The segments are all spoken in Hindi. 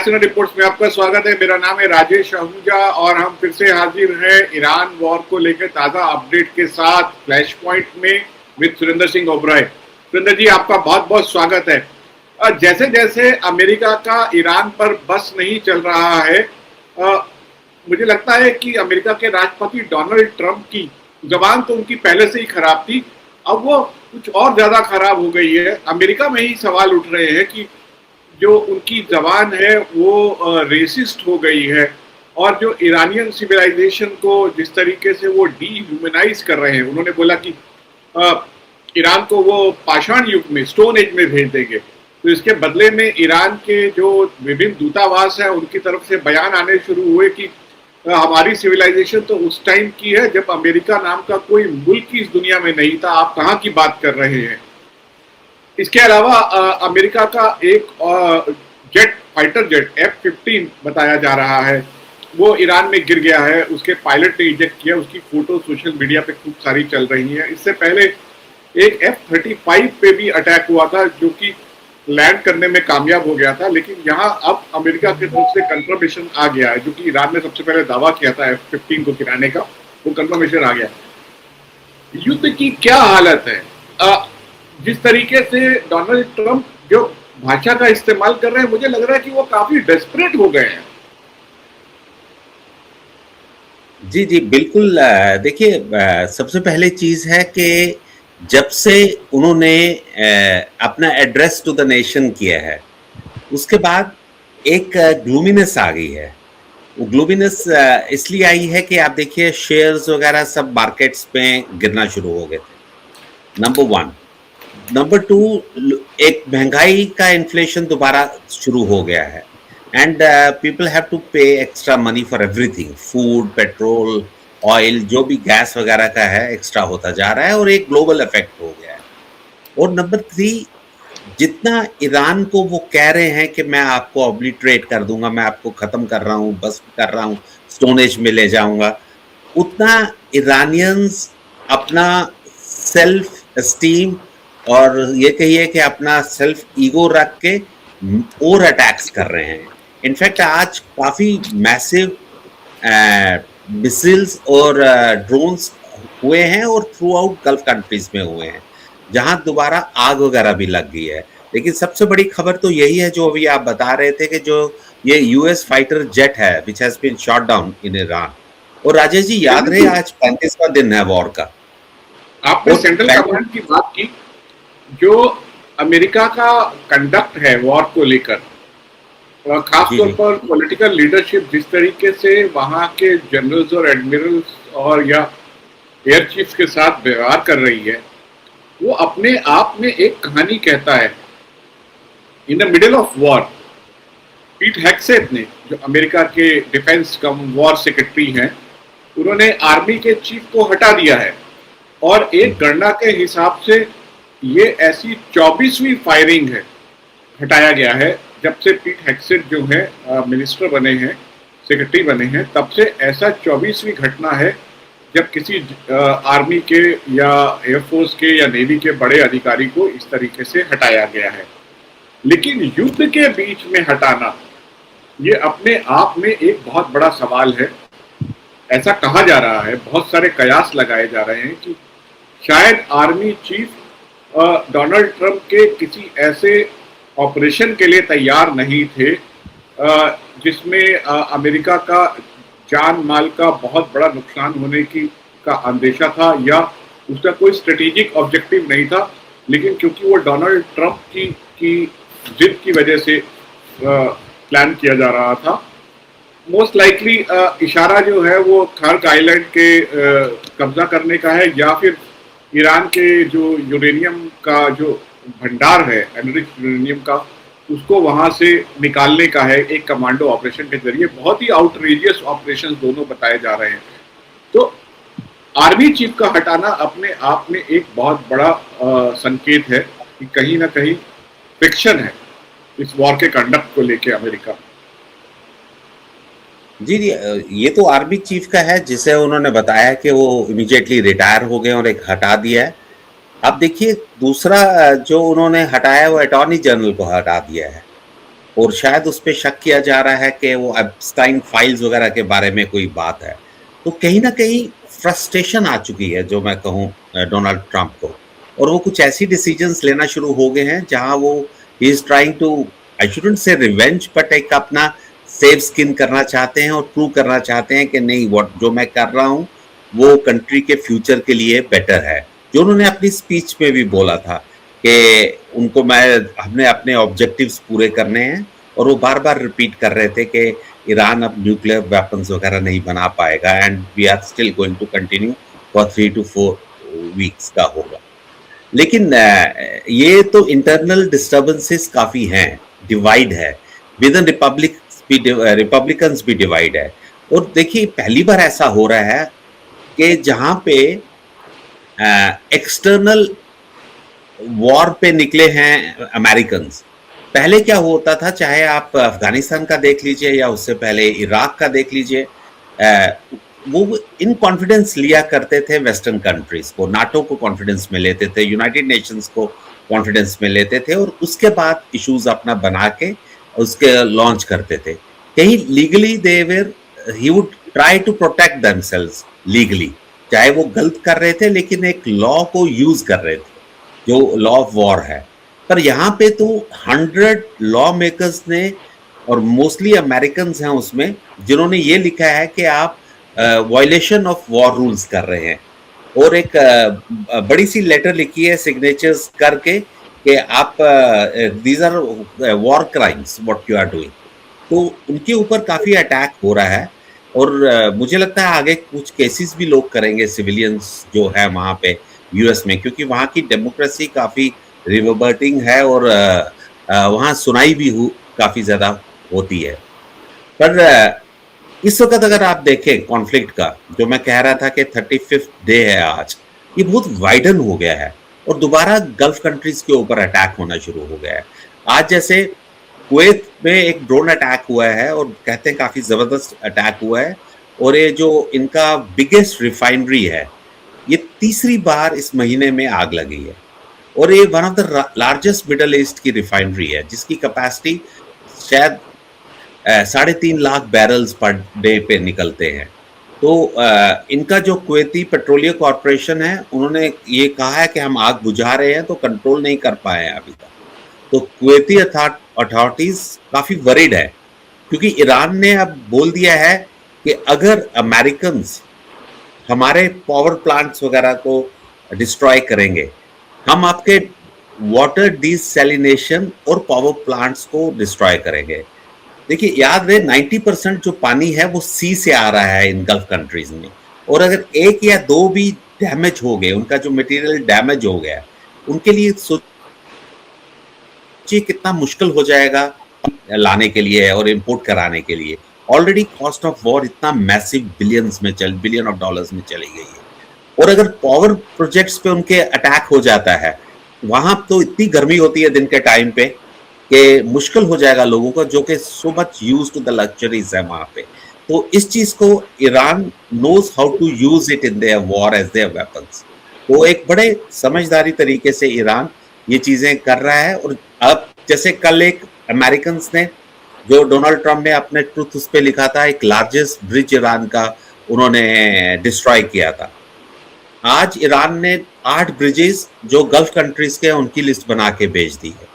नेशनल रिपोर्ट्स में आपका स्वागत है। मेरा नाम है राजेश आहूजा और हम फिर से हाजिर हैं ईरान वॉर को लेकर ताज़ा अपडेट के साथ फ्लैश पॉइंट में विद सुरेंद्र सिंह ओबराय। सुरेंद्र जी, आपका बहुत बहुत स्वागत है। जैसे जैसे अमेरिका का ईरान पर बस नहीं चल रहा है, मुझे लगता है कि अमेरिका के राष्ट्रपति डोनाल्ड ट्रंप की जबान तो उनकी पहले से ही खराब थी, अब वो कुछ और ज्यादा खराब हो गई है। अमेरिका में ही सवाल उठ रहे हैं कि जो उनकी जबान है वो रेसिस्ट हो गई है और जो ईरानियन सिविलाइजेशन को जिस तरीके से वो डीह्यूमनाइज कर रहे हैं। उन्होंने बोला कि ईरान को वो पाषाण युग में, स्टोन एज में भेज देंगे। तो इसके बदले में ईरान के जो विभिन्न दूतावास हैं उनकी तरफ से बयान आने शुरू हुए कि हमारी सिविलाइजेशन तो उस टाइम की है जब अमेरिका नाम का कोई मुल्क ही इस दुनिया में नहीं था, आप कहाँ की बात कर रहे हैं। इसके अलावा अमेरिका का एक फाइटर जेट F-15 बताया जा रहा है, वो ईरान में गिर गया है। उसके पायलट ने इजेक्ट किया, उसकी फोटो सोशल मीडिया पे खूब सारी चल रही है। इससे पहले एक F-35 पे भी अटैक हुआ था जो कि लैंड करने में कामयाब हो गया था, लेकिन यहाँ अब अमेरिका की तरफ से कंफर्मेशन आ गया है। जो कि ईरान ने सबसे पहले दावा किया था F-15 को गिराने का, वो कंफर्मेशन आ गया। युद्ध की क्या हालत है? जिस तरीके से डोनाल्ड ट्रंप जो भाषा का इस्तेमाल कर रहे हैं, मुझे लग रहा है कि वो काफी डेस्परेट हो गए हैं। जी जी बिल्कुल। देखिए, सबसे पहले चीज है कि जब से उन्होंने अपना एड्रेस टू द नेशन किया है, उसके बाद एक ग्लूमिनेस आ गई है। वो ग्लूमिनेस इसलिए आई है कि आप देखिए शेयर्स वगैरह सब मार्केट्स में गिरना शुरू हो गए थे, नंबर वन। नंबर टू, एक महंगाई का इन्फ्लेशन दोबारा शुरू हो गया है एंड पीपल हैव टू पे extra money for everything, food, petrol, oil, जो भी गैस वगैरह का है एक्स्ट्रा होता जा रहा है और एक ग्लोबल इफेक्ट हो गया है। और नंबर थ्री, जितना ईरान को वो कह रहे हैं कि मैं आपको ऑब्लिटरेट कर दूंगा, मैं आपको खत्म कर रहा हूँ, बस कर रहा हूँ, स्टोनेज में ले जाऊंगा, उतना ईरानियंस अपना सेल्फ एस्टीम और ये कहिए कि अपना सेल्फ ईगो रख के और अटैक्स कर रहे हैं। इनफैक्ट आज काफी मैसिव मिसाइल्स और ड्रोन्स हुए हैं और थ्रू आउट गल्फ कंट्रीज में हुए हैं, जहां दोबारा आग वगैरह भी लग गई है। लेकिन सबसे बड़ी खबर तो यही है जो अभी आप बता रहे थे कि जो ये यूएस फाइटर जेट है which has been shot down in Iran. और राजेश जी, याद रहे आज 35वां दिन है वॉर का। आपने सेंट्रल कमांड की बात की। जो अमेरिका का कंडक्ट है वॉर को लेकर, खासतौर पर पॉलिटिकल लीडरशिप जिस तरीके से वहां के जनरल्स और एडमिरल्स और या एयर चीफ्स के साथ व्यवहार कर रही है, वो अपने आप में एक कहानी कहता है। In the middle of war, पीट हेग्सेथ ने, जो अमेरिका के डिफेंस कम वॉर सेक्रेटरी हैं, उन्होंने आर्मी के चीफ को हटा दिया है और एक गणना के हिसाब से ये ऐसी 24वीं फायरिंग है, हटाया गया है जब से पीट हेग्सेथ जो है मिनिस्टर बने हैं, सेक्रेटरी बने हैं, तब से ऐसा 24वीं घटना है जब किसी आर्मी के या एयरफोर्स के या नेवी के बड़े अधिकारी को इस तरीके से हटाया गया है। लेकिन युद्ध के बीच में हटाना ये अपने आप में एक बहुत बड़ा सवाल है। ऐसा कहा जा रहा है, बहुत सारे कयास लगाए जा रहे हैं कि शायद आर्मी चीफ डोनाल्ड ट्रंप के किसी ऐसे ऑपरेशन के लिए तैयार नहीं थे जिसमें अमेरिका का जान माल का बहुत बड़ा नुकसान होने का अंदेशा था, या उसका कोई स्ट्रेटेजिक ऑब्जेक्टिव नहीं था। लेकिन क्योंकि वो डोनाल्ड ट्रंप की जिद की वजह से प्लान किया जा रहा था, मोस्ट लाइकली इशारा जो है वो खर्ग आइलैंड के कब्जा करने का है, या फिर ईरान के जो यूरेनियम का जो भंडार है, एनरिच यूरेनियम का, उसको वहां से निकालने का है एक कमांडो ऑपरेशन के जरिए। बहुत ही आउटरेजियस ऑपरेशन दोनों बताए जा रहे हैं। तो आर्मी चीफ का हटाना अपने आप में एक बहुत बड़ा संकेत है कि कहीं ना कहीं फिक्शन है इस वॉर के कंडक्ट को लेके अमेरिका। जी जी, ये तो आर्मी चीफ का है जिसे उन्होंने बताया कि वो इमीडिएटली रिटायर हो गए और एक हटा दिया है। अब देखिए दूसरा जो उन्होंने हटाया वो अटॉर्नी जनरल को हटा दिया है। और शायद उस पे शक किया जा रहा है कि वो एप्स्टाइन फाइल्स वगैरह के बारे में कोई बात है। तो कहीं ना कहीं फ्रस्ट्रेशन आ चुकी है, जो मैं कहूँ डोनाल्ड ट्रंप को, और वो कुछ ऐसी डिसीजंस लेना शुरू हो गए हैं जहां वो he is trying to, I shouldn't say revenge, but एक अपना सेफ स्किन करना चाहते हैं और प्रूव करना चाहते हैं कि नहीं, व्हाट जो मैं कर रहा हूँ वो कंट्री के फ्यूचर के लिए बेटर है। जो उन्होंने अपनी स्पीच में भी बोला था कि उनको हमने अपने ऑब्जेक्टिव्स पूरे करने हैं, और वो बार बार रिपीट कर रहे थे कि ईरान अब न्यूक्लियर वेपन्स वगैरह नहीं बना पाएगा, and we are still going to continue for 3 to 4 weeks का होगा। लेकिन ये तो इंटरनल डिस्टर्बेंसेस काफी हैं, डिवाइड है विद इन रिपब्लिकन्स भी डिवाइड है। और देखिए पहली बार ऐसा हो रहा है कि जहां पे एक्सटर्नल वॉर पे निकले हैं अमेरिकन। पहले क्या होता था, चाहे आप अफगानिस्तान का देख लीजिए या उससे पहले इराक का देख लीजिए, वो इन कॉन्फिडेंस लिया करते थे वेस्टर्न कंट्रीज को, नाटो को कॉन्फिडेंस में लेते थे, यूनाइटेड नेशंस को कॉन्फिडेंस में लेते थे, और उसके बाद इश्यूज अपना बना के उसके लॉन्च करते थे। कहीं legally they were, he would try to protect themselves legally, चाहे वो गलत कर रहे थे लेकिन एक लॉ को यूज कर रहे थे जो लॉ ऑफ वॉर है। पर यहाँ पे तो 100 लॉ मेकर्स ने, और मोस्टली अमेरिकन हैं उसमें, जिन्होंने ये लिखा है कि आप वायलेशन ऑफ वॉर रूल्स कर रहे हैं, और एक बड़ी सी लेटर लिखी है सिग्नेचर्स करके कि आप these are war crimes what you are doing. तो उनके ऊपर काफी अटैक हो रहा है, और मुझे लगता है आगे कुछ केसेस भी लोग करेंगे सिविलियंस जो है वहां पे यूएस में, क्योंकि वहां की डेमोक्रेसी काफी रिवर्बर्टिंग है, और वहां सुनाई भी काफी ज्यादा होती है। पर इस वक्त अगर आप देखें कॉन्फ्लिक्ट का, जो मैं कह रहा था कि 35th डे है आज, ये बहुत वाइडन हो गया है, और दोबारा गल्फ कंट्रीज के ऊपर अटैक होना शुरू हो गया है। आज जैसे कुवैत में एक ड्रोन अटैक हुआ है, और कहते हैं काफी जबरदस्त अटैक हुआ है, और ये जो इनका बिगेस्ट रिफाइनरी है, ये तीसरी बार इस महीने में आग लगी है, और ये one of the largest middle east की रिफाइनरी है, जिसकी कैपेसिटी शायद 3.5 लाख बैरल्स पर डे पे निकलते हैं। तो इनका जो कुवैती पेट्रोलियम कॉरपोरेशन है, उन्होंने ये कहा है कि हम आग बुझा रहे हैं, तो कंट्रोल नहीं कर पाए हैं अभी तक। तो कुवैती अथॉरिटीज काफी वरीड है, क्योंकि ईरान ने अब बोल दिया है कि अगर अमेरिकन हमारे पावर प्लांट्स वगैरह को डिस्ट्रॉय करेंगे, हम आपके वाटर डिसैलिनेशन और पावर प्लांट्स को डिस्ट्रॉय करेंगे। देखिए याद रहे 90% जो पानी है वो सी से आ रहा है इन गल्फ कंट्रीज में, और अगर 1 या 2 भी डैमेज हो गए, उनका जो मटेरियल डैमेज हो गया, उनके लिए सोचिए कितना मुश्किल हो जाएगा लाने के लिए और इंपोर्ट कराने के लिए। ऑलरेडी कॉस्ट ऑफ वॉर इतना मैसिव बिलियन ऑफ डॉलर्स में चली गई है, और अगर पावर प्रोजेक्ट्स पे उनके अटैक हो जाता है, वहां तो इतनी गर्मी होती है दिन के टाइम पे कि मुश्किल हो जाएगा लोगों को, जो कि so much use to the luxuries है वहां पे। तो इस चीज को Iran knows how to use it in their war as their weapons. तो एक बड़े समझदारी तरीके से ईरान ये चीजें कर रहा है। और अब जैसे कल एक अमेरिकन ने, जो डोनाल्ड ट्रंप ने अपने ट्रुथ उस पर लिखा था, एक लार्जेस्ट ब्रिज ईरान का उन्होंने डिस्ट्रॉय किया था। आज ईरान ने 8 ब्रिजेस जो गल्फ कंट्रीज के, उनकी लिस्ट बना के भेज दी है।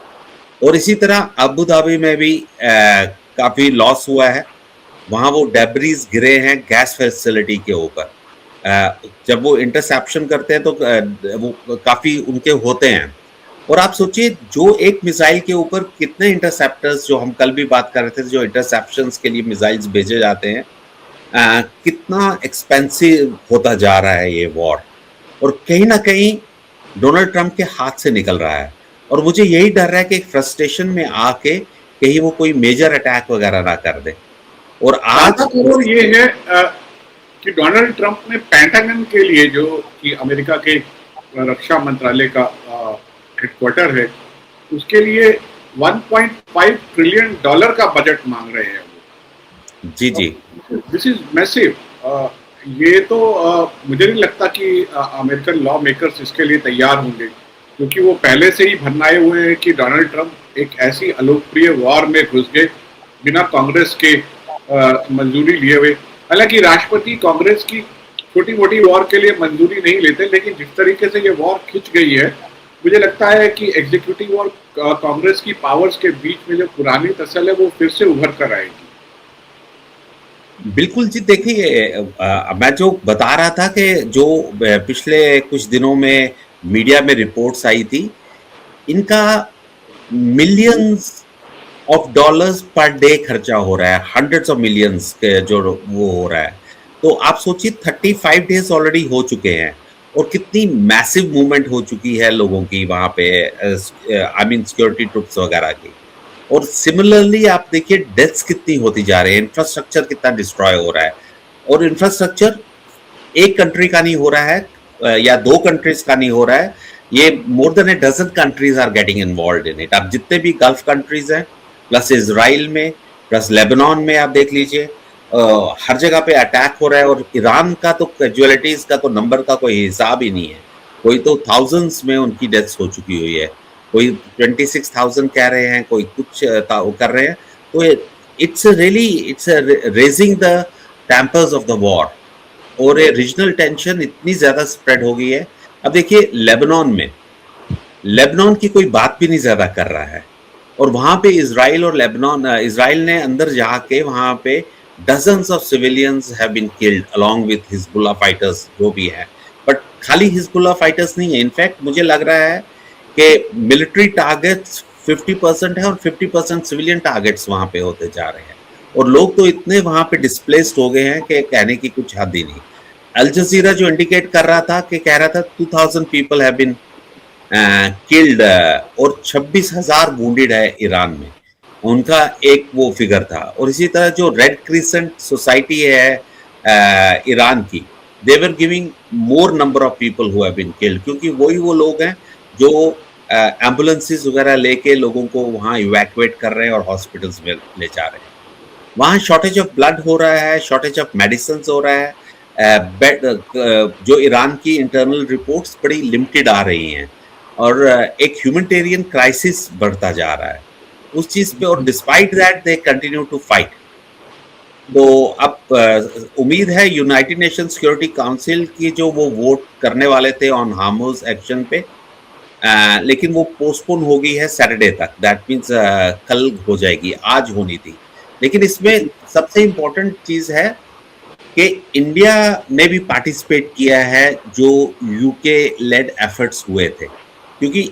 और इसी तरह अबू धाबी में भी काफी लॉस हुआ है, वहां वो डेब्रीज गिरे हैं गैस फैसिलिटी के ऊपर। जब वो इंटरसेप्शन करते हैं तो वो काफी उनके होते हैं। और आप सोचिए, जो एक मिसाइल के ऊपर कितने इंटरसेप्टर्स, जो हम कल भी बात कर रहे थे, जो इंटरसेप्शंस के लिए मिसाइल्स भेजे जाते हैं, कितना एक्सपेंसिव होता जा रहा है ये वॉर। और कहीं ना कहीं डोनाल्ड ट्रंप के हाथ से निकल रहा है, और मुझे यही डर रहा है कि फ्रस्ट्रेशन में आके कहीं वो कोई मेजर अटैक वगैरह ना कर दे। और आज ये है कि डोनाल्ड ट्रंप ने पेंटागन के लिए, जो कि अमेरिका के रक्षा मंत्रालय का हेडक्वार्टर है, उसके लिए $1.5 ट्रिलियन का बजट मांग रहे हैं। जी जी, दिस इज मैसिव। ये तो मुझे नहीं लगता कि अमेरिकन लॉ मेकर्स इसके लिए तैयार होंगे, क्योंकि वो पहले से ही भन्नाए हुए हैं कि डोनाल्ड ट्रंप एक ऐसी अलोकप्रिय वॉर में घुस गए बिना कांग्रेस के मंजूरी लिए हुए। हालांकि राष्ट्रपति कांग्रेस की छोटी मोटी वॉर के लिए मंजूरी नहीं लेते, लेकिन जिस तरीके से ये वॉर खिंच गई है, मुझे लगता है कि एग्जीक्यूटिव और कांग्रेस की पावर्स के बीच में जो पुरानी तसल है वो फिर से उभर कर आएगी। बिल्कुल जी, देखिए मैं जो बता रहा था कि जो पिछले कुछ दिनों में मीडिया में रिपोर्ट्स आई थी, इनका millions of dollars per day खर्चा हो रहा है, हंड्रेड्स ऑफ मिलियंस के जो वो हो रहा है। तो आप सोचिए 35 डेज ऑलरेडी हो चुके हैं और कितनी मैसिव मूवमेंट हो चुकी है लोगों की वहां पे, आई मीन सिक्योरिटी ट्रुप्स वगैरह की। और सिमिलरली आप देखिए डेथ्स कितनी होती जा रही है, इंफ्रास्ट्रक्चर कितना डिस्ट्रॉय हो रहा है। और इंफ्रास्ट्रक्चर एक कंट्री का नहीं हो रहा है या दो कंट्रीज का नहीं हो रहा है, ये more than a dozen countries are getting involve in it. अब जितने भी गल्फ कंट्रीज हैं, प्लस इजराइल में, प्लस लेबनान में, आप देख लीजिए हर जगह पे अटैक हो रहा है। और ईरान का तो कैजुअलिटीज का तो नंबर का कोई हिसाब ही नहीं है, कोई तो थाउजेंड्स में उनकी डेथ्स हो चुकी हुई है, कोई 26,000 कह रहे हैं, कोई कुछ कर रहे हैं। तो it's raising the tempers of the war, और ये रीजनल टेंशन इतनी ज्यादा स्प्रेड हो गई है। अब देखिए लेबनान की कोई बात भी नहीं ज्यादा कर रहा है, और वहां पे इजराइल और इजराइल ने अंदर जाके वहां पे dozens of civilians have been killed along with Hezbollah fighters जो भी है। बट खाली हिजबुल्लाह फाइटर्स नहीं है, इनफैक्ट मुझे लग रहा है कि मिलिट्री टारगेट्स 50% है और 50% सिविलियन टारगेट्स वहां पे होते जा रहे हैं। और लोग तो इतने वहां पे डिस्प्लेस्ड हो गए हैं कि कहने की कुछ हद ही नहीं। अल जजीरा जो इंडिकेट कर रहा था कि कह रहा था 2000 पीपल हैव बीन किल्ड और 26,000 वुंडेड है ईरान में, उनका एक वो फिगर था। और इसी तरह जो रेड क्रिसेंट सोसाइटी है ईरान की, they were giving more number of people who have been killed, क्योंकि वही वो लोग हैं जो एम्बुलेंसेस वगैरह लेके लोगों को वहाँ इवैक्यूएट कर रहे हैं और हॉस्पिटल्स में ले जा रहे हैं। वहाँ शॉर्टेज ऑफ ब्लड हो रहा है, शॉर्टेज ऑफ मेडिसिन हो रहा है। बेड जो ईरान की इंटरनल रिपोर्ट्स बड़ी लिमिटेड आ रही हैं, और एक ह्यूमैनिटेरियन क्राइसिस बढ़ता जा रहा है उस चीज पे। और despite that they continue to fight. तो अब उम्मीद है यूनाइटेड नेशन सिक्योरिटी काउंसिल की जो वो वोट करने वाले थे ऑन हार्मोस एक्शन पे, लेकिन वो पोस्टपोन हो गई है सैटरडे तक। दैट मीन्स कल हो जाएगी, आज होनी थी। लेकिन इसमें सबसे इम्पोर्टेंट चीज है कि इंडिया ने भी पार्टिसिपेट किया है जो यूके लेड एफर्ट्स हुए थे, क्योंकि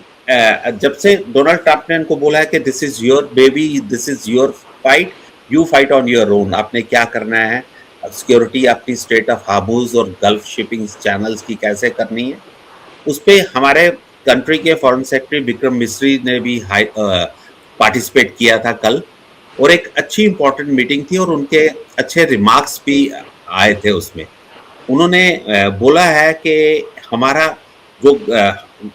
जब से डोनाल्ड ट्रंप ने इनको बोला है कि this is your baby, this is your fight, you fight on your own, आपने क्या करना है, सिक्योरिटी अपनी स्टेट ऑफ हार्मोज और गल्फ शिपिंग चैनल्स की कैसे करनी है, उस पर हमारे कंट्री के फॉरेन सेक्रेटरी विक्रम मिस्री ने भी पार्टिसिपेट किया था कल। और एक अच्छी इंपॉर्टेंट मीटिंग थी और उनके अच्छे रिमार्क्स भी आए थे उसमें। उन्होंने बोला है कि हमारा जो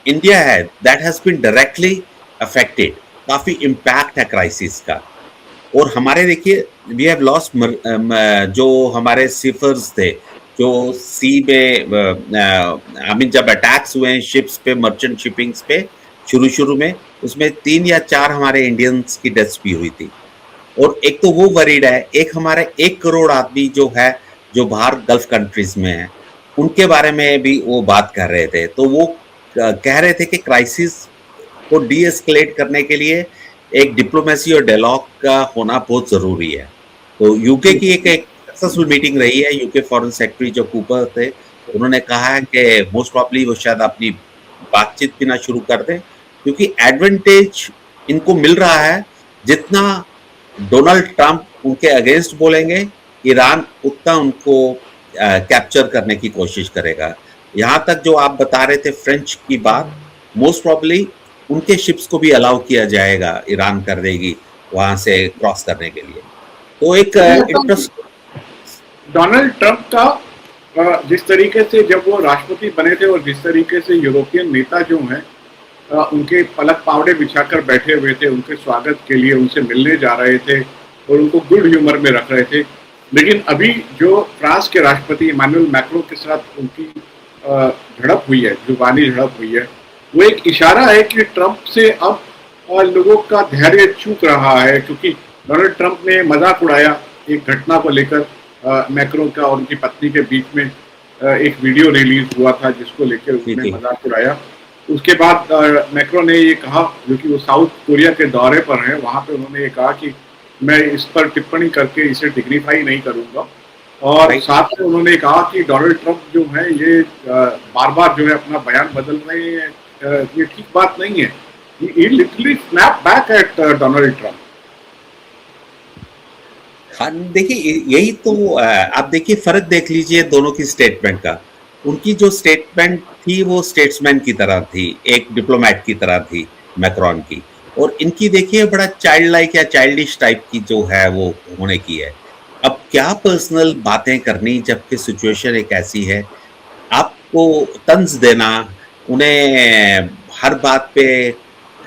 इंडिया है that has been directly affected, काफ़ी इम्पैक्ट है क्राइसिस का। और हमारे देखिए वी हैव लॉस्ट जो हमारे सिफर्स थे जो सी में आई मीन जब अटैक्स हुए हैं शिप्स पे, मर्चेंट शिपिंग्स पे शुरू में, उसमें 3 या 4 हमारे इंडियंस की डेथ्स भी हुई थी। और एक तो वो वरीड है, एक हमारे 1 करोड़ आदमी जो है जो बाहर गल्फ कंट्रीज में है, उनके बारे में भी वो बात कर रहे थे। तो वो कह रहे थे कि क्राइसिस को डी एस्केलेट करने के लिए एक डिप्लोमेसी और डायलॉग का होना बहुत ज़रूरी है। तो यूके की एक सक्सेसफुल मीटिंग रही है। यूके फॉरेन सेक्रेटरी जो कूपर थे, उन्होंने कहा है कि मोस्ट प्रॉब्ली वो शायद अपनी बातचीत भी ना शुरू कर दें, क्योंकि एडवांटेज इनको मिल रहा है। जितना डोनाल्ड ट्रंप उनके अगेंस्ट बोलेंगे, ईरान उतना उनको कैप्चर करने की कोशिश करेगा। यहाँ तक जो आप बता रहे थे फ्रेंच की बात, मोस्ट प्रॉब्ली उनके शिप्स को भी अलाउ किया जाएगा, ईरान कर देगी वहां से क्रॉस करने के लिए। तो एक इंटरेस्ट डोनाल्ड ट्रंप का जिस तरीके से जब वो राष्ट्रपति बने थे और जिस तरीके से यूरोपियन नेता जो हैं उनके पलक पावड़े बिछाकर बैठे हुए थे उनके स्वागत के लिए, उनसे मिलने जा रहे थे और उनको गुड ह्यूमर में रख रहे थे। लेकिन अभी जो फ्रांस के राष्ट्रपति इमानुएल मैक्रों के साथ उनकी झड़प हुई है, जुबानी झड़प हुई है, वो एक इशारा है कि ट्रंप से अब लोगों का धैर्य चूक रहा है, क्योंकि डोनाल्ड ट्रंप ने मजाक उड़ाया एक घटना को लेकर, मैक्रो का और उनकी पत्नी के बीच में एक वीडियो रिलीज हुआ था जिसको लेकर उन्होंने मजाक उड़ाया। उसके बाद मैक्रो ने ये कहा, जो कि वो साउथ कोरिया के दौरे पर हैं, वहां पे उन्होंने ये कहा कि मैं इस पर टिप्पणी करके इसे डिग्निफाई नहीं करूंगा, और साथ में उन्होंने कहा कि डोनाल्ड ट्रंप जो है ये बार बार जो है अपना बयान बदल रहे हैं, ये ठीक बात नहीं है। He literally snapped back at Donald Trump. हाँ, देखिए यही तो आप देखिए फर्क देख लीजिए दोनों की स्टेटमेंट का। उनकी जो स्टेटमेंट थी वो स्टेट्समैन की तरह थी, एक डिप्लोमेट की तरह थी मैक्रोन की, और इनकी देखिए बड़ा चाइल्ड लाइक या चाइल्डिश टाइप की जो है वो होने की है। अब क्या पर्सनल बातें करनी जबकि सिचुएशन एक ऐसी है, आपको तंज देना, उन्हें हर बात पे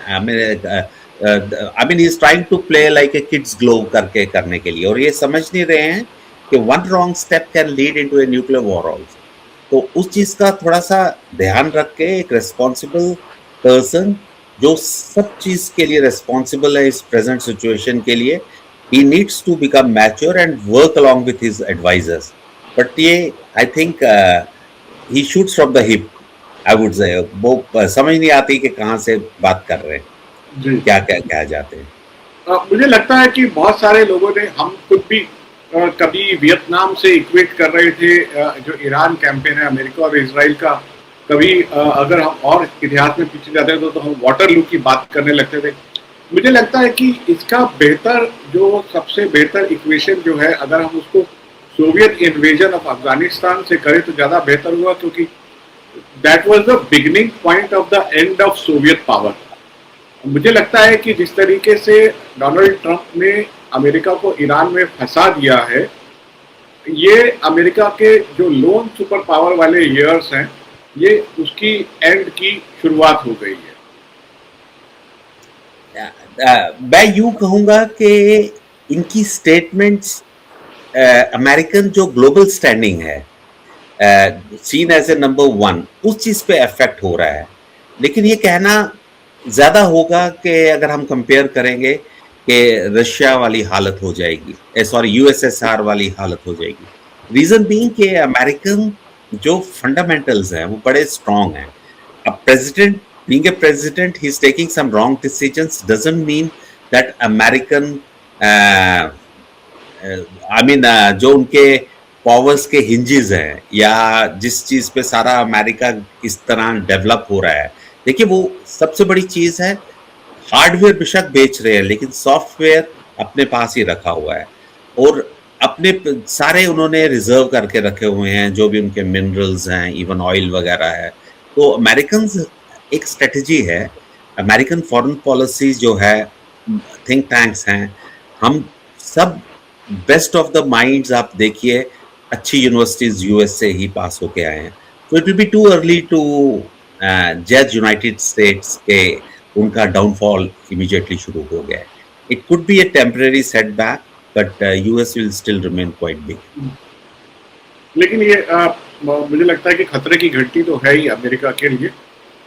I mean he is trying to play like a kids glow करके करने के लिए, और ये समझ नहीं रहे हैं कि one wrong step can lead into a nuclear war also. तो उस चीज का थोड़ा सा ध्यान रख के एक रिस्पॉन्सिबल पर्सन जो सब चीज के लिए रिस्पॉन्सिबल है इस प्रेजेंट सिचुएशन के लिए, he needs to become mature and work along with his advisors. But ये I think he shoots from the hip, I would say. वो समझ नहीं आती कि कहाँ से बात कर रहे हैं, क्या क्या कह जाते हैं। मुझे लगता है कि बहुत सारे लोगों ने, हम खुद भी कभी वियतनाम से इक्वेट कर रहे थे जो ईरान कैंपेन है अमेरिका और इजराइल का, कभी अगर हम और इतिहास में पीछे जाते थे तो हम वाटरलू की बात करने लगते थे। मुझे लगता है कि इसका बेहतर, जो सबसे बेहतर इक्वेशन जो है, अगर हम उसको सोवियत इन्वेजन ऑफ अफगानिस्तान से करें तो ज़्यादा बेहतर हुआ, क्योंकि that was the beginning point of the end of Soviet power. मुझे लगता है कि जिस तरीके से डोनाल्ड ट्रंप ने अमेरिका को ईरान में फंसा दिया है, ये अमेरिका के जो लोन सुपर पावर वाले ईयर्स हैं, ये उसकी एंड की शुरुआत हो गई है। मैं यूं कहूंगा कि इनकी स्टेटमेंट्स अमेरिकन जो ग्लोबल स्टैंडिंग है, सीन एज ए नंबर 1, उस चीज पे अफेक्ट हो रहा है। लेकिन ये कहना ज्यादा होगा कि अगर हम कंपेयर करेंगे कि रशिया वाली हालत हो जाएगी, सॉरी यूएसएसआर वाली हालत हो जाएगी। रीजन बीइंग कि अमेरिकन जो फंडामेंटल्स हैं वो बड़े स्ट्रांग हैं। अब president, being a president, he's taking some wrong decisions, doesn't mean that American I mean जो उनके पावर्स के हिंजेस हैं या जिस चीज पे सारा अमेरिका इस तरह डेवलप हो रहा है, देखिए वो सबसे बड़ी चीज है। हार्डवेयर बेशक बेच रहे हैं लेकिन सॉफ्टवेयर अपने पास ही रखा हुआ है, और अपने सारे उन्होंने रिजर्व करके रखे हुए हैं, जो भी उनके मिनरल्स हैं, इवन ऑयल वगैरह है। तो अमेरिकन एक स्ट्रेटजी है, अमेरिकन फॉरेन पॉलिसी जो है, थिंक टैंक्स हैं, हम सब बेस्ट ऑफ द माइंड्स आप देखिए अच्छी यूनिवर्सिटीज यूएस से ही पास होके आए हैं। तो it will be too early to जज यूनाइटेड स्टेट्स के उनका डाउनफॉल इमीडिएटली शुरू हो गया है। It could be a temporary setback, but US will still remain quite big. लेकिन ये मुझे लगता है कि खतरे की घंटी तो है ही अमेरिका के लिए।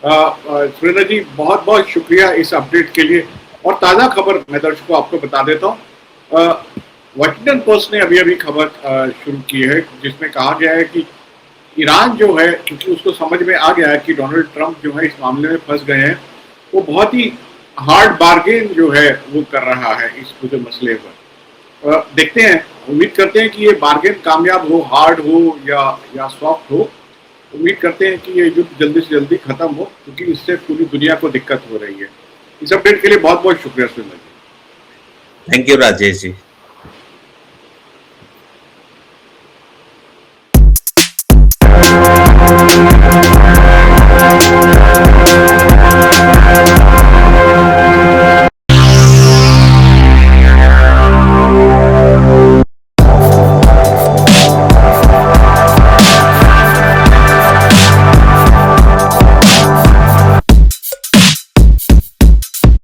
सुरेंद्र जी, बहुत बहुत शुक्रिया इस अपडेट के लिए। और ताज़ा खबर मैं दर्शकों आपको बता देता हूँ, वॉशिंगटन पोस्ट ने अभी अभी खबर शुरू की है जिसमें कहा गया है कि ईरान जो है, क्योंकि उसको समझ में आ गया है कि डोनाल्ड ट्रंप जो है इस मामले में फंस गए हैं, वो बहुत ही हार्ड बार्गेन जो है वो कर रहा है इस पूरे मसले पर। देखते हैं, उम्मीद करते हैं कि ये बार्गेन कामयाब हो, हार्ड हो या सॉफ्ट हो। उम्मीद करते हैं कि ये युद्ध जल्दी से जल्दी खत्म हो, क्योंकि इससे पूरी दुनिया को दिक्कत हो रही है। इस अपडेट के लिए बहुत बहुत शुक्रिया Surendra ji. Thank you Rajesh ji.